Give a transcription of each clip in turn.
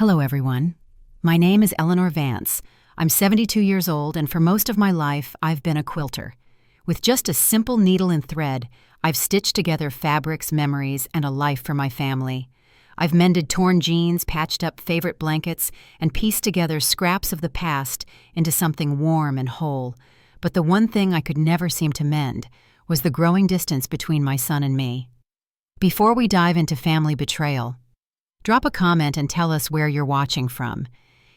Hello, everyone. My name is Eleanor Vance. I'm 72 years old, and for most of my life, I've been a quilter. With just a simple needle and thread, I've stitched together fabrics, memories, and a life for my family. I've mended torn jeans, patched up favorite blankets, and pieced together scraps of the past into something warm and whole. But the one thing I could never seem to mend was the growing distance between my son and me. Before we dive into family betrayal, drop a comment and tell us where you're watching from.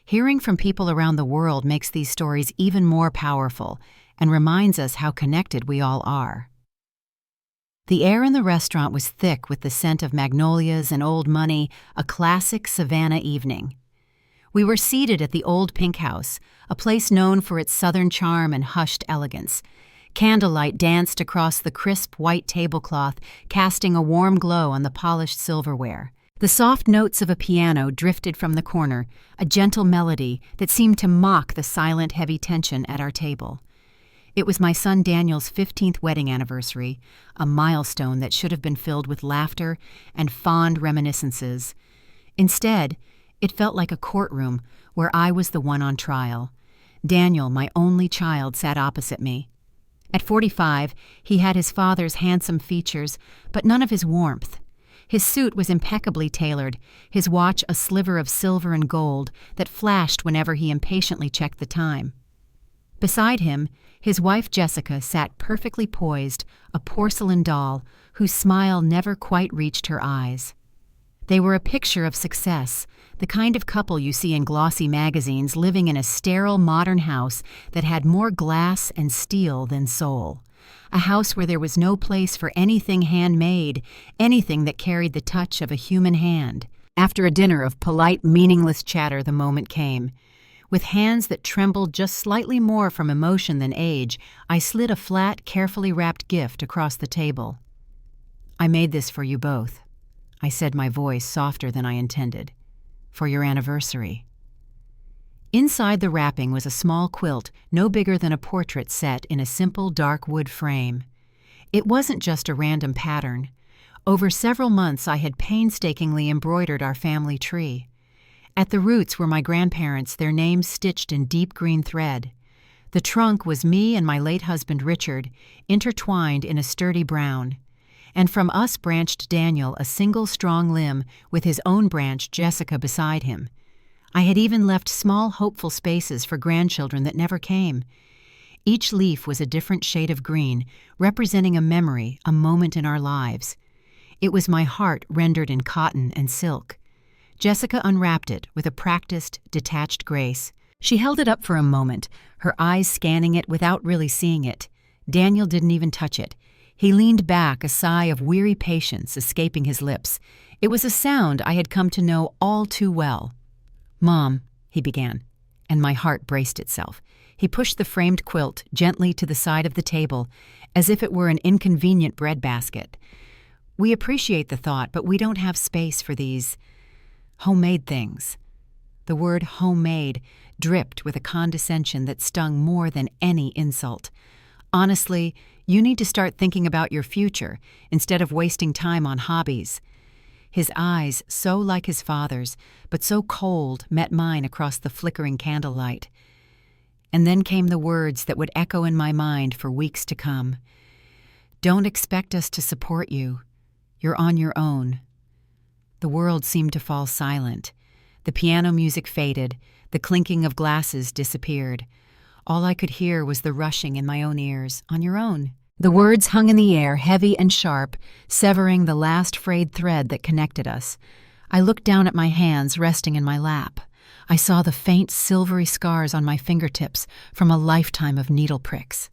Hearing from people around the world makes these stories even more powerful and reminds us how connected we all are. The air in the restaurant was thick with the scent of magnolias and old money, a classic Savannah evening. We were seated at the Old Pink House, a place known for its southern charm and hushed elegance. Candlelight danced across the crisp white tablecloth, casting a warm glow on the polished silverware. The soft notes of a piano drifted from the corner, a gentle melody that seemed to mock the silent, heavy tension at our table. It was my son Daniel's 15th wedding anniversary, a milestone that should have been filled with laughter and fond reminiscences. Instead, it felt like a courtroom where I was the one on trial. Daniel, my only child, sat opposite me. At 45, he had his father's handsome features, but none of his warmth. His suit was impeccably tailored, his watch a sliver of silver and gold that flashed whenever he impatiently checked the time. Beside him, his wife Jessica sat perfectly poised, a porcelain doll whose smile never quite reached her eyes. They were a picture of success, the kind of couple you see in glossy magazines living in a sterile modern house that had more glass and steel than soul. A house where there was no place for anything handmade, anything that carried the touch of a human hand. After a dinner of polite, meaningless chatter, the moment came. With hands that trembled just slightly more from emotion than age, I slid a flat, carefully wrapped gift across the table. "I made this for you both," I said, my voice softer than I intended. "For your anniversary." Inside the wrapping was a small quilt, no bigger than a portrait set in a simple dark wood frame. It wasn't just a random pattern. Over several months I had painstakingly embroidered our family tree. At the roots were my grandparents, their names stitched in deep green thread. The trunk was me and my late husband Richard, intertwined in a sturdy brown. And from us branched Daniel, a single strong limb, with his own branch, Jessica, beside him. I had even left small, hopeful spaces for grandchildren that never came. Each leaf was a different shade of green, representing a memory, a moment in our lives. It was my heart rendered in cotton and silk. Jessica unwrapped it with a practiced, detached grace. She held it up for a moment, her eyes scanning it without really seeing it. Daniel didn't even touch it. He leaned back, a sigh of weary patience escaping his lips. It was a sound I had come to know all too well. "Mom," he began, and my heart braced itself. He pushed the framed quilt gently to the side of the table, as if it were an inconvenient breadbasket. "We appreciate the thought, but we don't have space for these homemade things." The word homemade dripped with a condescension that stung more than any insult. "Honestly, you need to start thinking about your future instead of wasting time on hobbies." His eyes, so like his father's, but so cold, met mine across the flickering candlelight. And then came the words that would echo in my mind for weeks to come. "Don't expect us to support you. You're on your own." The world seemed to fall silent. The piano music faded, the clinking of glasses disappeared. All I could hear was the rushing in my own ears. "On your own." The words hung in the air, heavy and sharp, severing the last frayed thread that connected us. I looked down at my hands resting in my lap. I saw the faint silvery scars on my fingertips from a lifetime of needle pricks.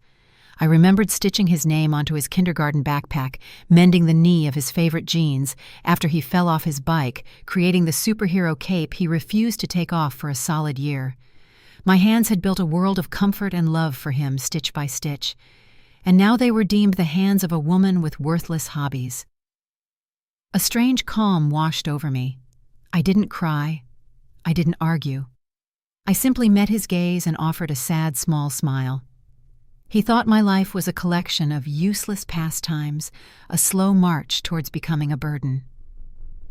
I remembered stitching his name onto his kindergarten backpack, mending the knee of his favorite jeans after he fell off his bike, creating the superhero cape he refused to take off for a solid year. My hands had built a world of comfort and love for him, stitch by stitch. And now they were deemed the hands of a woman with worthless hobbies. A strange calm washed over me. I didn't cry. I didn't argue. I simply met his gaze and offered a sad, small smile. He thought my life was a collection of useless pastimes, a slow march towards becoming a burden.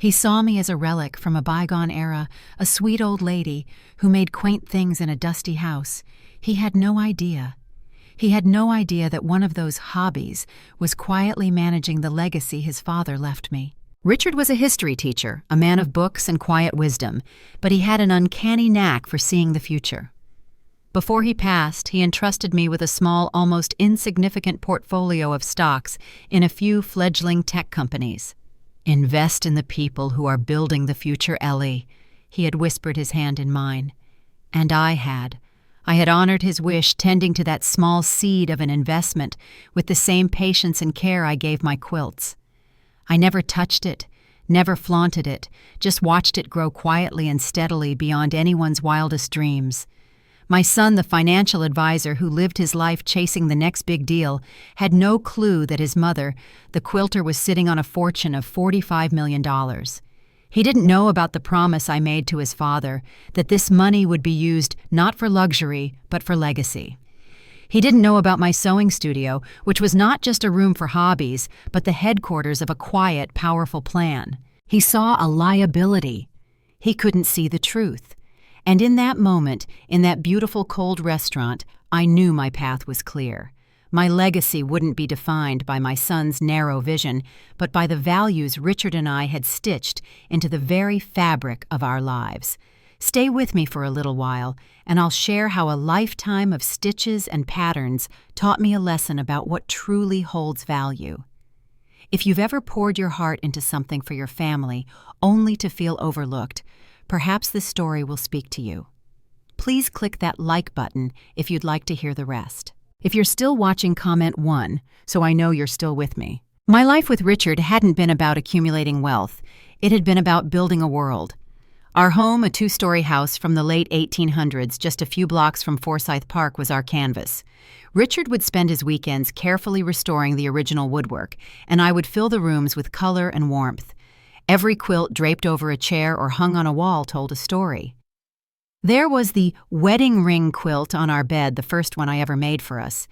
He saw me as a relic from a bygone era, a sweet old lady who made quaint things in a dusty house. He had no idea. He had no idea that one of those hobbies was quietly managing the legacy his father left me. Richard was a history teacher, a man of books and quiet wisdom, but he had an uncanny knack for seeing the future. Before he passed, he entrusted me with a small, almost insignificant portfolio of stocks in a few fledgling tech companies. "Invest in the people who are building the future, Ellie," he had whispered, his hand in mine. And I had honored his wish, tending to that small seed of an investment with the same patience and care I gave my quilts. I never touched it, never flaunted it, just watched it grow quietly and steadily beyond anyone's wildest dreams. My son, the financial advisor who lived his life chasing the next big deal, had no clue that his mother, the quilter, was sitting on a fortune of $45 million. He didn't know about the promise I made to his father, that this money would be used not for luxury, but for legacy. He didn't know about my sewing studio, which was not just a room for hobbies, but the headquarters of a quiet, powerful plan. He saw a liability. He couldn't see the truth. And in that moment, in that beautiful cold restaurant, I knew my path was clear. My legacy wouldn't be defined by my son's narrow vision, but by the values Richard and I had stitched into the very fabric of our lives. Stay with me for a little while, and I'll share how a lifetime of stitches and patterns taught me a lesson about what truly holds value. If you've ever poured your heart into something for your family only to feel overlooked, perhaps this story will speak to you. Please click that like button if you'd like to hear the rest. If you're still watching, comment 1, so I know you're still with me. My life with Richard hadn't been about accumulating wealth. It had been about building a world. Our home, a 2-story house from the late 1800s, just a few blocks from Forsyth Park, was our canvas. Richard would spend his weekends carefully restoring the original woodwork, and I would fill the rooms with color and warmth. Every quilt draped over a chair or hung on a wall told a story. There was the wedding ring quilt on our bed, the first one I ever made for us.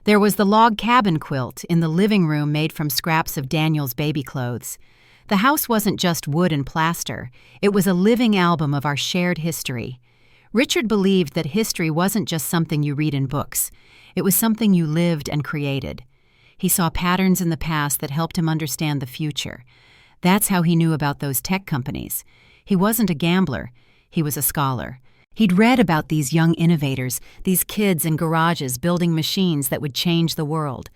There was the log cabin quilt in the living room made from scraps of Daniel's baby clothes. The house wasn't just wood and plaster. It was a living album of our shared history. Richard believed that history wasn't just something you read in books. It was something you lived and created. He saw patterns in the past that helped him understand the future. That's how he knew about those tech companies. He wasn't a gambler. He was a scholar. He'd read about these young innovators, these kids in garages building machines that would change the world.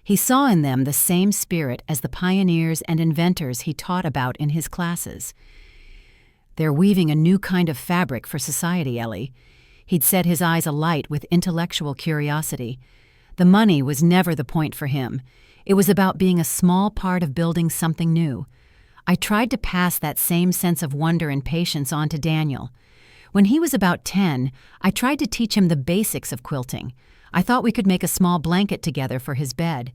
He saw in them the same spirit as the pioneers and inventors he taught about in his classes. "They're weaving a new kind of fabric for society, Ellie." He'd set his eyes alight with intellectual curiosity. The money was never the point for him. It was about being a small part of building something new. I tried to pass that same sense of wonder and patience on to Daniel. When he was about 10, I tried to teach him the basics of quilting. I thought we could make a small blanket together for his bed.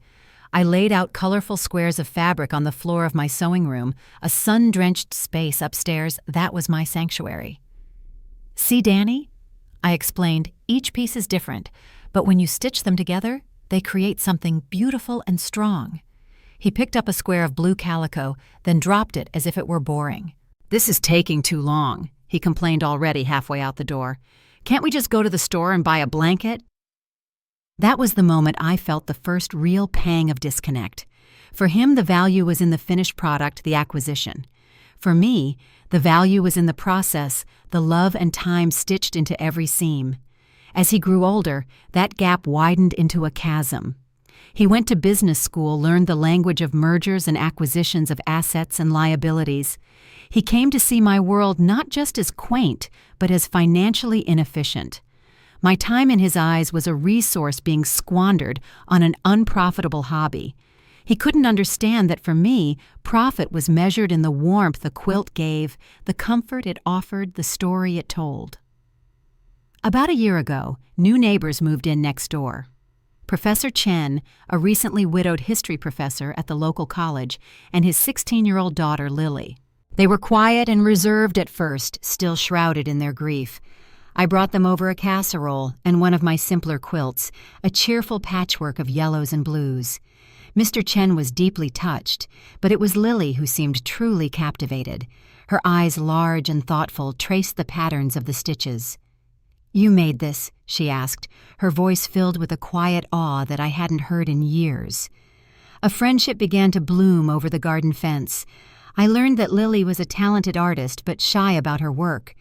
I laid out colorful squares of fabric on the floor of my sewing room, a sun-drenched space upstairs. That was my sanctuary. "See, Danny?" I explained. "Each piece is different, but when you stitch them together, they create something beautiful and strong." He picked up a square of blue calico, then dropped it as if it were boring. "This is taking too long," he complained already halfway out the door. "Can't we just go to the store and buy a blanket?" That was the moment I felt the first real pang of disconnect. For him, the value was in the finished product, the acquisition. For me, the value was in the process, the love and time stitched into every seam. As he grew older, that gap widened into a chasm. He went to business school, learned the language of mergers and acquisitions of assets and liabilities. He came to see my world not just as quaint, but as financially inefficient. My time in his eyes was a resource being squandered on an unprofitable hobby. He couldn't understand that for me, profit was measured in the warmth the quilt gave, the comfort it offered, the story it told. About a year ago, new neighbors moved in next door. Professor Chen, a recently widowed history professor at the local college, and his 16-year-old daughter, Lily. They were quiet and reserved at first, still shrouded in their grief. I brought them over a casserole and one of my simpler quilts, a cheerful patchwork of yellows and blues. Mr. Chen was deeply touched, but it was Lily who seemed truly captivated. Her eyes, large and thoughtful, traced the patterns of the stitches. "You made this?" she asked, her voice filled with a quiet awe that I hadn't heard in years. A friendship began to bloom over the garden fence. I learned that Lily was a talented artist but shy about her work.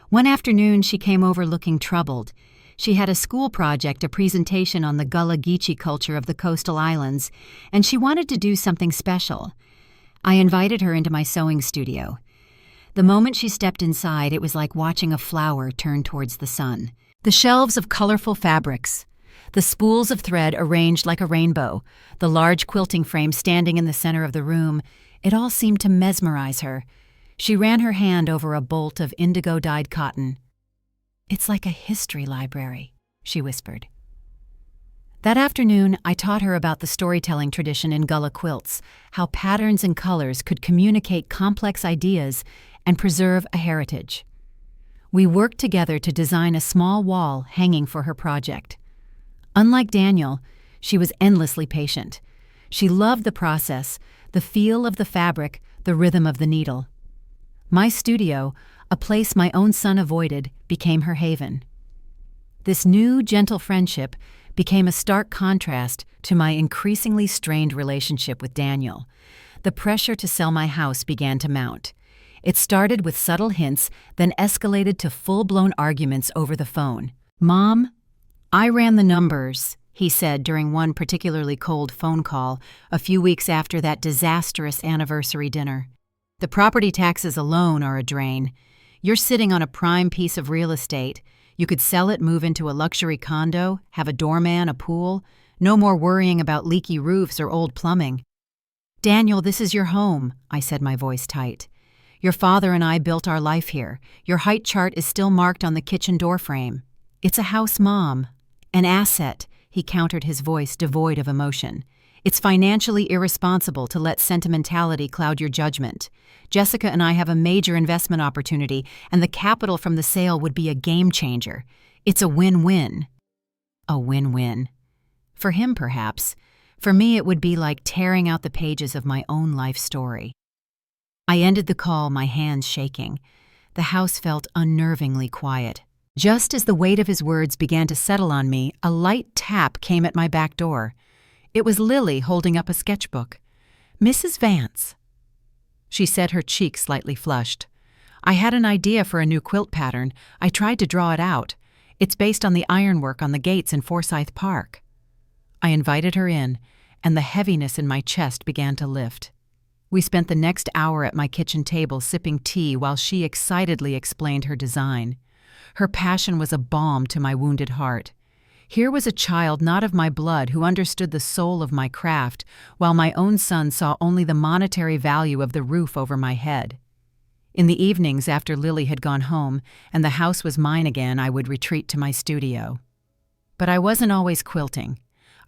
One afternoon she came over looking troubled. She had a school project, a presentation on the Gullah Geechee culture of the coastal islands, and she wanted to do something special. I invited her into my sewing studio. The moment she stepped inside, it was like watching a flower turn towards the sun. The shelves of colorful fabrics, the spools of thread arranged like a rainbow, the large quilting frame standing in the center of the room, it all seemed to mesmerize her. She ran her hand over a bolt of indigo-dyed cotton. "It's like a history library," she whispered. That afternoon, I taught her about the storytelling tradition in Gullah quilts, how patterns and colors could communicate complex ideas and preserve a heritage. We worked together to design a small wall hanging for her project. Unlike Daniel, she was endlessly patient. She loved the process, the feel of the fabric, the rhythm of the needle. My studio, a place my own son avoided, became her haven. This new, gentle friendship became a stark contrast to my increasingly strained relationship with Daniel. The pressure to sell my house began to mount. It started with subtle hints, then escalated to full-blown arguments over the phone. "Mom, I ran the numbers," he said during one particularly cold phone call a few weeks after that disastrous anniversary dinner. "The property taxes alone are a drain. You're sitting on a prime piece of real estate. You could sell it, move into a luxury condo, have a doorman, a pool. No more worrying about leaky roofs or old plumbing." "Daniel, this is your home," I said, my voice tight. "Your father and I built our life here. Your height chart is still marked on the kitchen door frame. It's a house, Mom. An asset," he countered, his voice devoid of emotion. "It's financially irresponsible to let sentimentality cloud your judgment. Jessica and I have a major investment opportunity, and the capital from the sale would be a game changer. It's a win-win." A win-win. For him, perhaps. For me, it would be like tearing out the pages of my own life story. I ended the call, my hands shaking. The house felt unnervingly quiet. Just as the weight of his words began to settle on me, a light tap came at my back door. It was Lily holding up a sketchbook. "Mrs. Vance," she said, her cheeks slightly flushed. "I had an idea for a new quilt pattern. I tried to draw it out. It's based on the ironwork on the gates in Forsyth Park." I invited her in, and the heaviness in my chest began to lift. We spent the next hour at my kitchen table sipping tea while she excitedly explained her design. Her passion was a balm to my wounded heart. Here was a child not of my blood who understood the soul of my craft, while my own son saw only the monetary value of the roof over my head. In the evenings after Lily had gone home and the house was mine again, I would retreat to my studio. But I wasn't always quilting.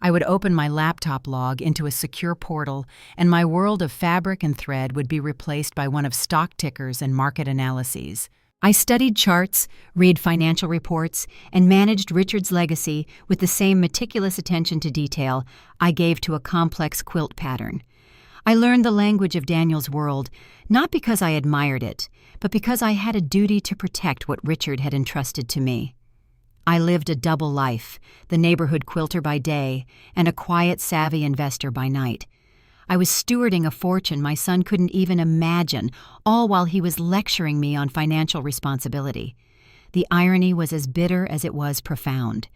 I would open my laptop log into a secure portal, and my world of fabric and thread would be replaced by one of stock tickers and market analyses. I studied charts, read financial reports, and managed Richard's legacy with the same meticulous attention to detail I gave to a complex quilt pattern. I learned the language of Daniel's world, not because I admired it, but because I had a duty to protect what Richard had entrusted to me. I lived a double life, the neighborhood quilter by day and a quiet, savvy investor by night. I was stewarding a fortune my son couldn't even imagine, all while he was lecturing me on financial responsibility. The irony was as bitter as it was profound.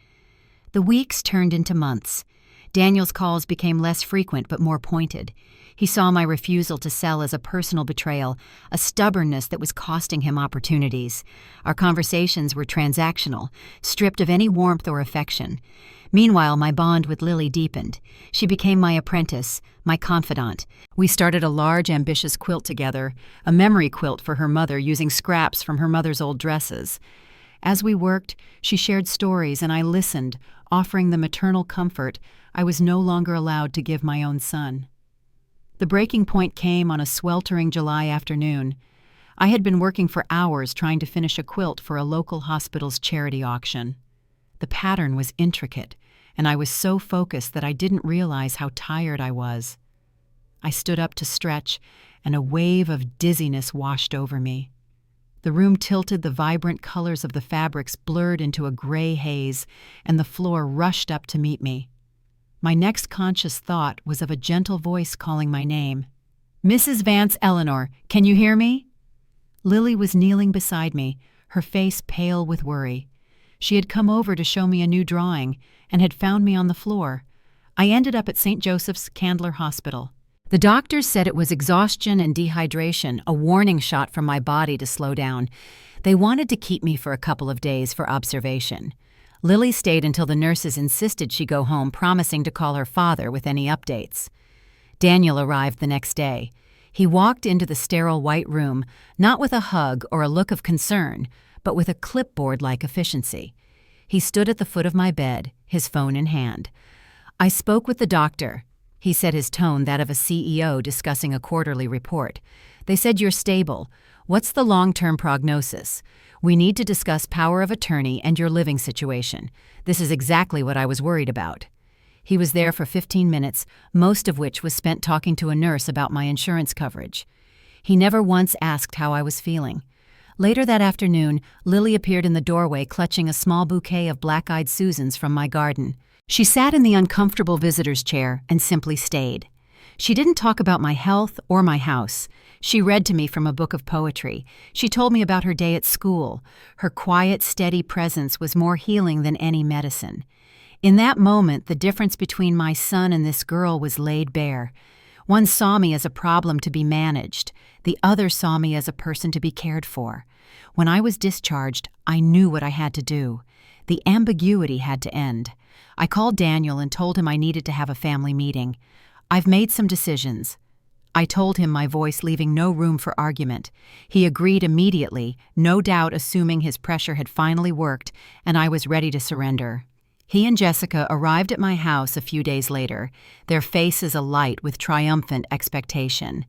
The weeks turned into months. Daniel's calls became less frequent but more pointed. He saw my refusal to sell as a personal betrayal, a stubbornness that was costing him opportunities. Our conversations were transactional, stripped of any warmth or affection. Meanwhile, my bond with Lily deepened. She became my apprentice, my confidant. We started a large, ambitious quilt together, a memory quilt for her mother using scraps from her mother's old dresses. As we worked, she shared stories and I listened, offering the maternal comfort I was no longer allowed to give my own son. The breaking point came on a sweltering July afternoon. I had been working for hours trying to finish a quilt for a local hospital's charity auction. The pattern was intricate, and I was so focused that I didn't realize how tired I was. I stood up to stretch, and a wave of dizziness washed over me. The room tilted, the vibrant colors of the fabrics blurred into a gray haze, and the floor rushed up to meet me. My next conscious thought was of a gentle voice calling my name. "Mrs. Vance Eleanor, can you hear me?" Lily was kneeling beside me, her face pale with worry. She had come over to show me a new drawing and had found me on the floor. I ended up at St. Joseph's Candler Hospital. The doctors said it was exhaustion and dehydration, a warning shot from my body to slow down. They wanted to keep me for a couple of days for observation. Lily stayed until the nurses insisted she go home, promising to call her father with any updates. Daniel arrived the next day. He walked into the sterile white room, not with a hug or a look of concern, but with a clipboard-like efficiency. He stood at the foot of my bed, his phone in hand. "I spoke with the doctor," he said, his tone that of a CEO discussing a quarterly report. "They said you're stable. What's the long-term prognosis? We need to discuss power of attorney and your living situation. This is exactly what I was worried about." He was there for 15 minutes, most of which was spent talking to a nurse about my insurance coverage. He never once asked how I was feeling. Later that afternoon, Lily appeared in the doorway clutching a small bouquet of black-eyed Susans from my garden. She sat in the uncomfortable visitor's chair and simply stayed. She didn't talk about my health or my house. She read to me from a book of poetry. She told me about her day at school. Her quiet, steady presence was more healing than any medicine. In that moment, the difference between my son and this girl was laid bare. One saw me as a problem to be managed. The other saw me as a person to be cared for. When I was discharged, I knew what I had to do. The ambiguity had to end. I called Daniel and told him I needed to have a family meeting. "I've made some decisions." I told him, my voice leaving no room for argument. He agreed immediately, no doubt assuming his pressure had finally worked and I was ready to surrender. He and Jessica arrived at my house a few days later, their faces alight with triumphant expectation.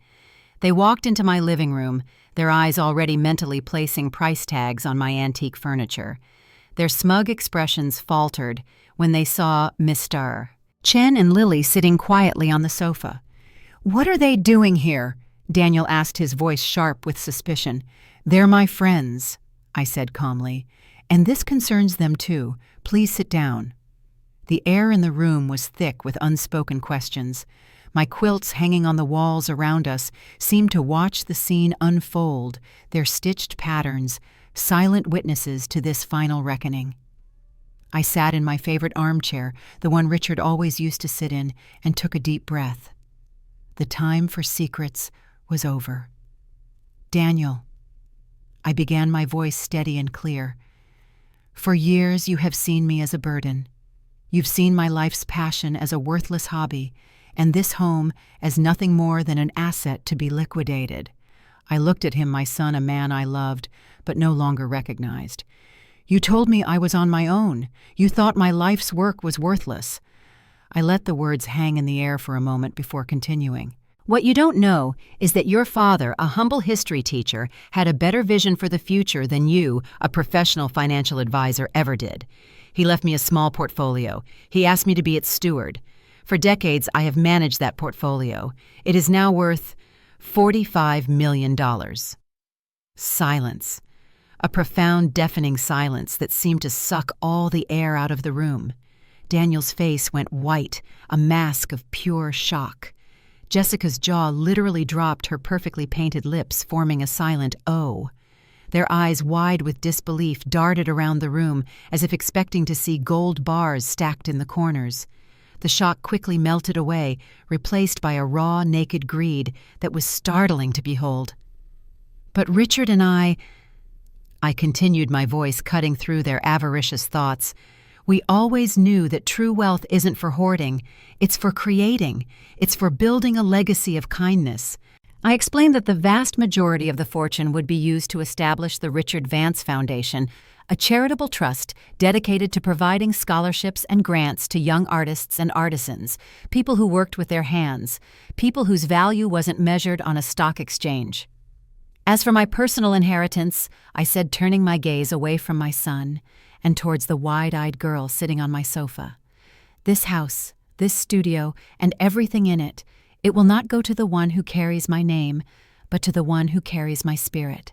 They walked into my living room, their eyes already mentally placing price tags on my antique furniture. Their smug expressions faltered when they saw Mr. Chen and Lily sitting quietly on the sofa. "What are they doing here?" Daniel asked, his voice sharp with suspicion. "They're my friends," I said calmly. "And this concerns them too. Please sit down." The air in the room was thick with unspoken questions. My quilts hanging on the walls around us seemed to watch the scene unfold, their stitched patterns, silent witnesses to this final reckoning. I sat in my favorite armchair, the one Richard always used to sit in, and took a deep breath. The time for secrets was over. "Daniel," I began, my voice steady and clear, "for years you have seen me as a burden. You've seen my life's passion as a worthless hobby, and this home as nothing more than an asset to be liquidated." I looked at him, my son, a man I loved, but no longer recognized. "You told me I was on my own. You thought my life's work was worthless." I let the words hang in the air for a moment before continuing. "What you don't know is that your father, a humble history teacher, had a better vision for the future than you, a professional financial advisor, ever did. He left me a small portfolio. He asked me to be its steward. For decades, I have managed that portfolio. It is now worth $45 million. Silence. A profound, deafening silence that seemed to suck all the air out of the room. Daniel's face went white, a mask of pure shock. Jessica's jaw literally dropped, her perfectly painted lips forming a silent O. Their eyes, wide with disbelief, darted around the room as if expecting to see gold bars stacked in the corners. The shock quickly melted away, replaced by a raw, naked greed that was startling to behold. "But Richard and I continued, my voice cutting through their avaricious thoughts, "we always knew that true wealth isn't for hoarding, it's for creating, it's for building a legacy of kindness." I explained that the vast majority of the fortune would be used to establish the Richard Vance Foundation, a charitable trust dedicated to providing scholarships and grants to young artists and artisans, people who worked with their hands, people whose value wasn't measured on a stock exchange. "As for my personal inheritance," I said, turning my gaze away from my son and towards the wide-eyed girl sitting on my sofa, This house, this studio, and everything in it, it will not go to the one who carries my name, but to the one who carries my spirit."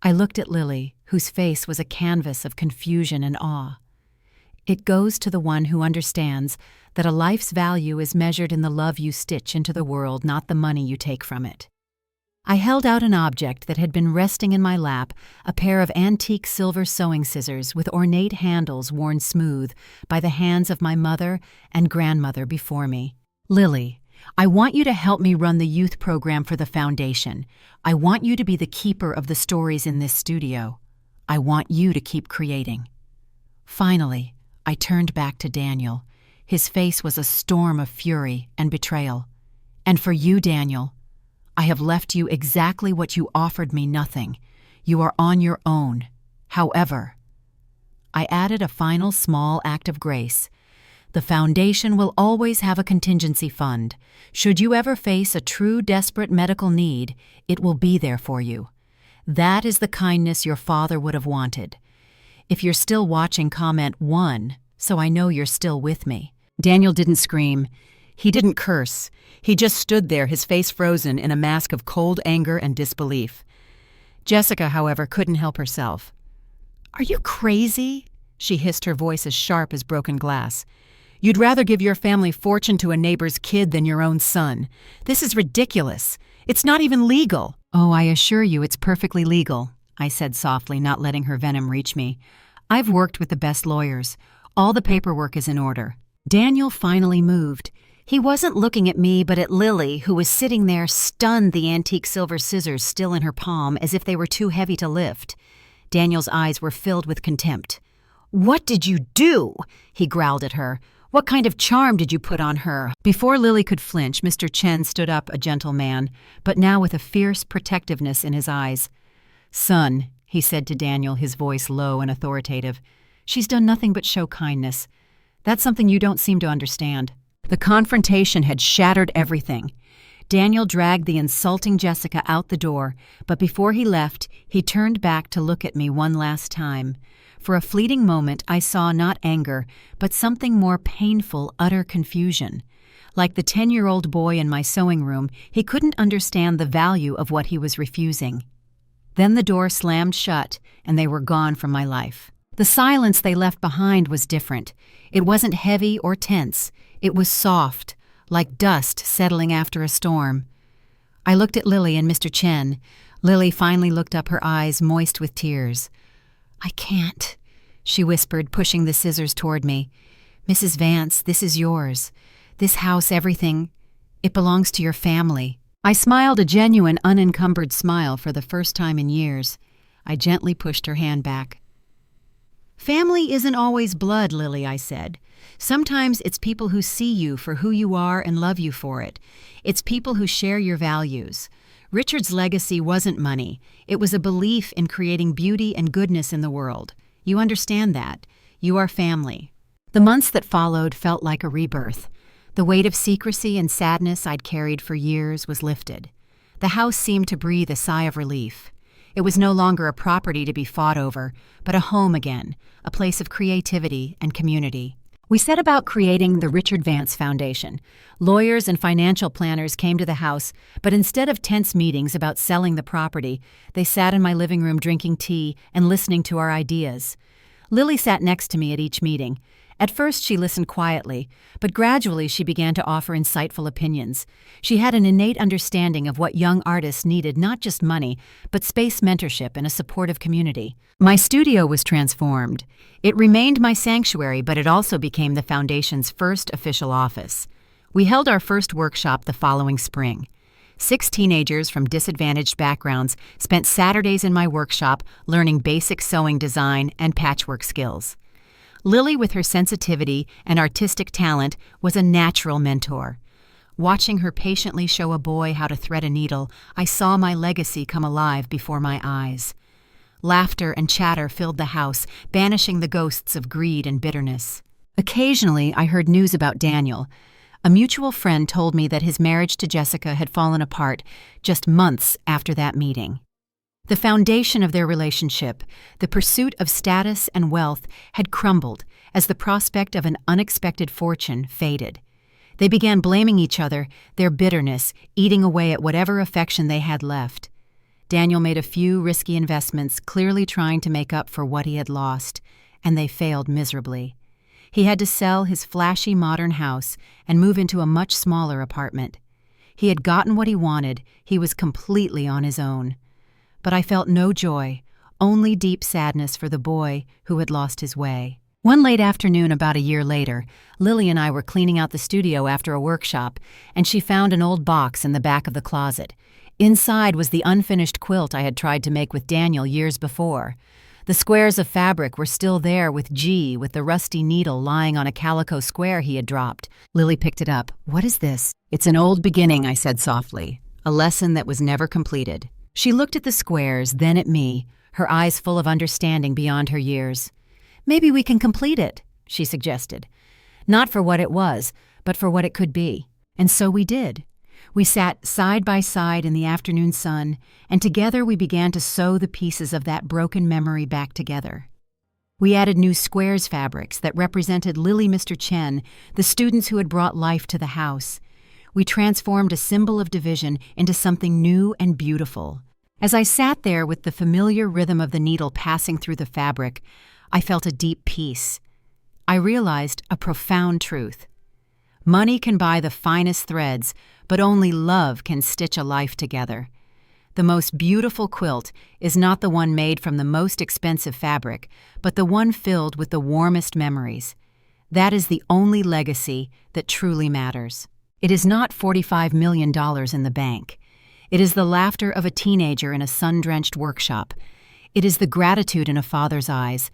I looked at Lily, whose face was a canvas of confusion and awe. "It goes to the one who understands that a life's value is measured in the love you stitch into the world, not the money you take from it." I held out an object that had been resting in my lap, a pair of antique silver sewing scissors with ornate handles worn smooth by the hands of my mother and grandmother before me. "Lily, I want you to help me run the youth program for the foundation. I want you to be the keeper of the stories in this studio. I want you to keep creating." Finally, I turned back to Daniel. His face was a storm of fury and betrayal. "And for you, Daniel, I have left you exactly what you offered me, nothing. You are on your own. However," I added a final small act of grace, "the foundation will always have a contingency fund. Should you ever face a true desperate medical need, it will be there for you. That is the kindness your father would have wanted. If you're still watching, comment 1, so I know you're still with me." Daniel didn't scream. He didn't curse. He just stood there, his face frozen in a mask of cold anger and disbelief. Jessica, however, couldn't help herself. "Are you crazy?" she hissed, her voice as sharp as broken glass. "You'd rather give your family fortune to a neighbor's kid than your own son. This is ridiculous. It's not even legal." "Oh, I assure you it's perfectly legal," I said softly, not letting her venom reach me. "I've worked with the best lawyers. All the paperwork is in order." Daniel finally moved. He wasn't looking at me, but at Lily, who was sitting there, stunned, the antique silver scissors still in her palm, as if they were too heavy to lift. Daniel's eyes were filled with contempt. "What did you do?" he growled at her. "What kind of charm did you put on her?" Before Lily could flinch, Mr. Chen stood up, a gentle man, but now with a fierce protectiveness in his eyes. "Son," he said to Daniel, his voice low and authoritative, "she's done nothing but show kindness. That's something you don't seem to understand." The confrontation had shattered everything. Daniel dragged the insulting Jessica out the door, but before he left, he turned back to look at me one last time. For a fleeting moment, I saw not anger, but something more painful, utter confusion. Like the 10-year-old boy in my sewing room, he couldn't understand the value of what he was refusing. Then the door slammed shut, and they were gone from my life. The silence they left behind was different. It wasn't heavy or tense. It was soft, like dust settling after a storm. I looked at Lily and Mr. Chen. Lily finally looked up, her eyes moist with tears. "I can't," she whispered, pushing the scissors toward me. "Mrs. Vance, this is yours. This house, everything, it belongs to your family." I smiled a genuine, unencumbered smile for the first time in years. I gently pushed her hand back. "Family isn't always blood, Lily," I said. "Sometimes it's people who see you for who you are and love you for it. It's people who share your values. Richard's legacy wasn't money. It was a belief in creating beauty and goodness in the world. You understand that. You are family." The months that followed felt like a rebirth. The weight of secrecy and sadness I'd carried for years was lifted. The house seemed to breathe a sigh of relief. It was no longer a property to be fought over, but a home again, a place of creativity and community. We set about creating the Richard Vance Foundation. Lawyers and financial planners came to the house, but instead of tense meetings about selling the property, they sat in my living room drinking tea and listening to our ideas. Lily sat next to me at each meeting. At first she listened quietly, but gradually she began to offer insightful opinions. She had an innate understanding of what young artists needed, not just money, but space, mentorship, and a supportive community. My studio was transformed. It remained my sanctuary, but it also became the Foundation's first official office. We held our first workshop the following spring. 6 teenagers from disadvantaged backgrounds spent Saturdays in my workshop learning basic sewing design and patchwork skills. Lily, with her sensitivity and artistic talent, was a natural mentor. Watching her patiently show a boy how to thread a needle, I saw my legacy come alive before my eyes. Laughter and chatter filled the house, banishing the ghosts of greed and bitterness. Occasionally, I heard news about Daniel. A mutual friend told me that his marriage to Jessica had fallen apart just months after that meeting. The foundation of their relationship, the pursuit of status and wealth, had crumbled as the prospect of an unexpected fortune faded. They began blaming each other, their bitterness eating away at whatever affection they had left. Daniel made a few risky investments, clearly trying to make up for what he had lost, and they failed miserably. He had to sell his flashy modern house and move into a much smaller apartment. He had gotten what he wanted, he was completely on his own. But I felt no joy, only deep sadness for the boy who had lost his way. One late afternoon about a year later, Lily and I were cleaning out the studio after a workshop, and she found an old box in the back of the closet. Inside was the unfinished quilt I had tried to make with Daniel years before. The squares of fabric were still there with the rusty needle lying on a calico square he had dropped. Lily picked it up. "What is this?" "It's an old beginning," I said softly. "A lesson that was never completed." She looked at the squares, then at me, her eyes full of understanding beyond her years. "Maybe we can complete it," she suggested. Not for what it was, but for what it could be. And so we did. We sat side by side in the afternoon sun, and together we began to sew the pieces of that broken memory back together. We added new squares fabrics that represented Lily Mr. Chen, the students who had brought life to the house. We transformed a symbol of division into something new and beautiful. As I sat there with the familiar rhythm of the needle passing through the fabric, I felt a deep peace. I realized a profound truth. Money can buy the finest threads, but only love can stitch a life together. The most beautiful quilt is not the one made from the most expensive fabric, but the one filled with the warmest memories. That is the only legacy that truly matters. It is not $45 million in the bank. It is the laughter of a teenager in a sun-drenched workshop. It is the gratitude in a father's eyes.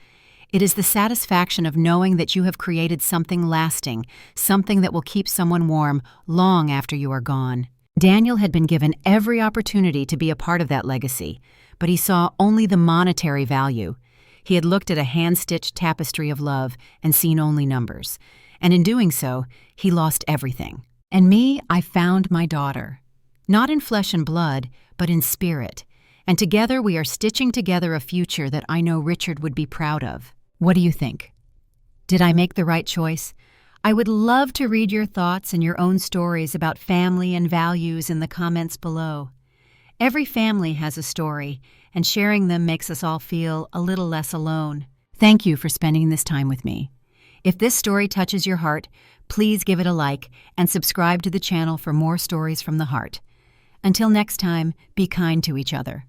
It is the satisfaction of knowing that you have created something lasting, something that will keep someone warm long after you are gone. Daniel had been given every opportunity to be a part of that legacy, but he saw only the monetary value. He had looked at a hand-stitched tapestry of love and seen only numbers. And in doing so, he lost everything. And me, I found my daughter. Not in flesh and blood, but in spirit. And together we are stitching together a future that I know Richard would be proud of. What do you think? Did I make the right choice? I would love to read your thoughts and your own stories about family and values in the comments below. Every family has a story, and sharing them makes us all feel a little less alone. Thank you for spending this time with me. If this story touches your heart, please give it a like and subscribe to the channel for more stories from the heart. Until next time, be kind to each other.